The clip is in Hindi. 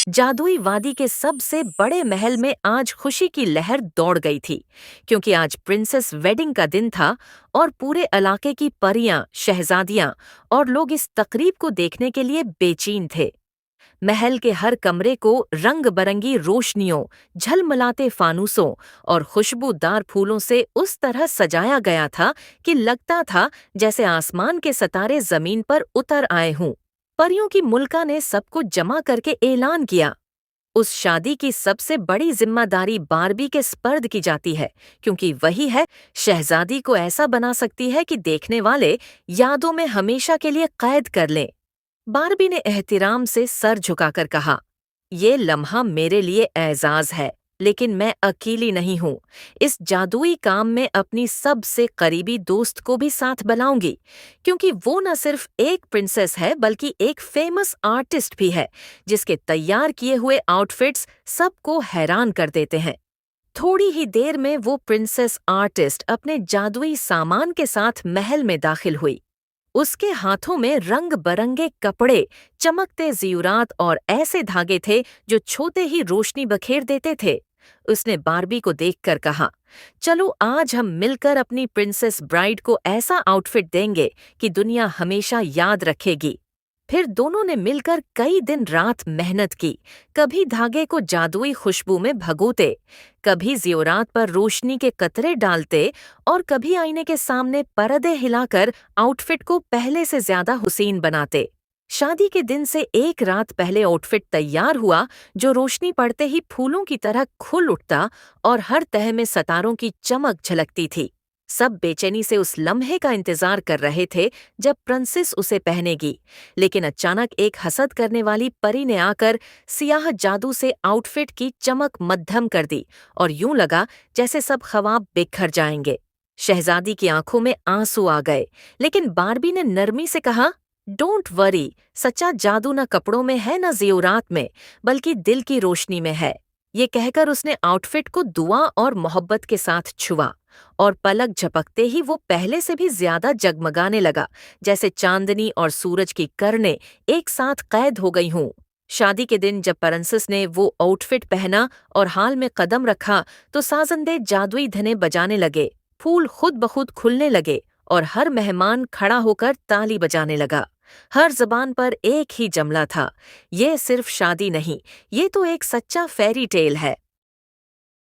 जादुई वादी के सबसे बड़े महल में आज खुशी की लहर दौड़ गई थी, क्योंकि आज प्रिंसेस वेडिंग का दिन था और पूरे इलाके की परियां, शहजादियां और लोग इस तकरीब को देखने के लिए बेचैन थे। महल के हर कमरे को रंग बरंगी रोशनियों, झलमलाते फानूसों और खुशबूदार फूलों से उस तरह सजाया गया था कि लगता था जैसे आसमान के सितारे जमीन पर उतर आए हों। परियों की मुल्का ने सबको जमा करके ऐलान किया, उस शादी की सबसे बड़ी जिम्मेदारी बारबी के स्पर्द की जाती है, क्योंकि वही है शहजादी को ऐसा बना सकती है कि देखने वाले यादों में हमेशा के लिए कैद कर लें। बारबी ने एहतिराम से सर झुकाकर कहा, ये लम्हा मेरे लिए एजाज है, लेकिन मैं अकेली नहीं हूँ। इस जादुई काम में अपनी सबसे करीबी दोस्त को भी साथ बुलाऊंगी, क्योंकि वो न सिर्फ एक प्रिंसेस है बल्कि एक फेमस आर्टिस्ट भी है, जिसके तैयार किए हुए आउटफिट्स सबको हैरान कर देते हैं। थोड़ी ही देर में वो प्रिंसेस आर्टिस्ट अपने जादुई सामान के साथ महल में दाखिल हुई। उसके हाथों में रंग बरंगे कपड़े, चमकते ज़ियुरात और ऐसे धागे थे जो छूते ही रोशनी बखेर देते थे। उसने बारबी को देखकर कहा, चलो आज हम मिलकर अपनी प्रिंसेस ब्राइड को ऐसा आउटफिट देंगे कि दुनिया हमेशा याद रखेगी। फिर दोनों ने मिलकर कई दिन रात मेहनत की, कभी धागे को जादुई खुशबू में भगोते, कभी ज़ियोरात पर रोशनी के कतरे डालते और कभी आईने के सामने पर्दे हिलाकर आउटफिट को पहले से ज्यादा हुसीन बनाते। शादी के दिन से एक रात पहले आउटफिट तैयार हुआ, जो रोशनी पड़ते ही फूलों की तरह खुल उठता और हर तह में सितारों की चमक झलकती थी। सब बेचैनी से उस लम्हे का इंतजार कर रहे थे जब प्रिंसेस उसे पहनेगी, लेकिन अचानक एक हसद करने वाली परी ने आकर सियाह जादू से आउटफिट की चमक मद्धम कर दी और यूं लगा जैसे सब ख्वाब बिखर जाएंगे। शहजादी की आंखों में आंसू आ गए, लेकिन बारबी ने नरमी से कहा, डोंट वरी, सच्चा जादू न कपड़ों में है न ज़ियोरात में, बल्कि दिल की रोशनी में है। ये कहकर उसने आउटफिट को दुआ और मोहब्बत के साथ छुआ और पलक झपकते ही वो पहले से भी ज्यादा जगमगाने लगा, जैसे चांदनी और सूरज की करनें एक साथ कैद हो गई हों। शादी के दिन जब प्रिंसेस ने वो आउटफिट पहना और हाल में कदम रखा, तो साजंदे जादुई धने बजाने लगे, फूल खुद ब खुद खुलने लगे और हर मेहमान खड़ा होकर ताली बजाने लगा। हर जबान पर एक ही जमला था, ये सिर्फ शादी नहीं, ये तो एक सच्चा फेरी टेल है।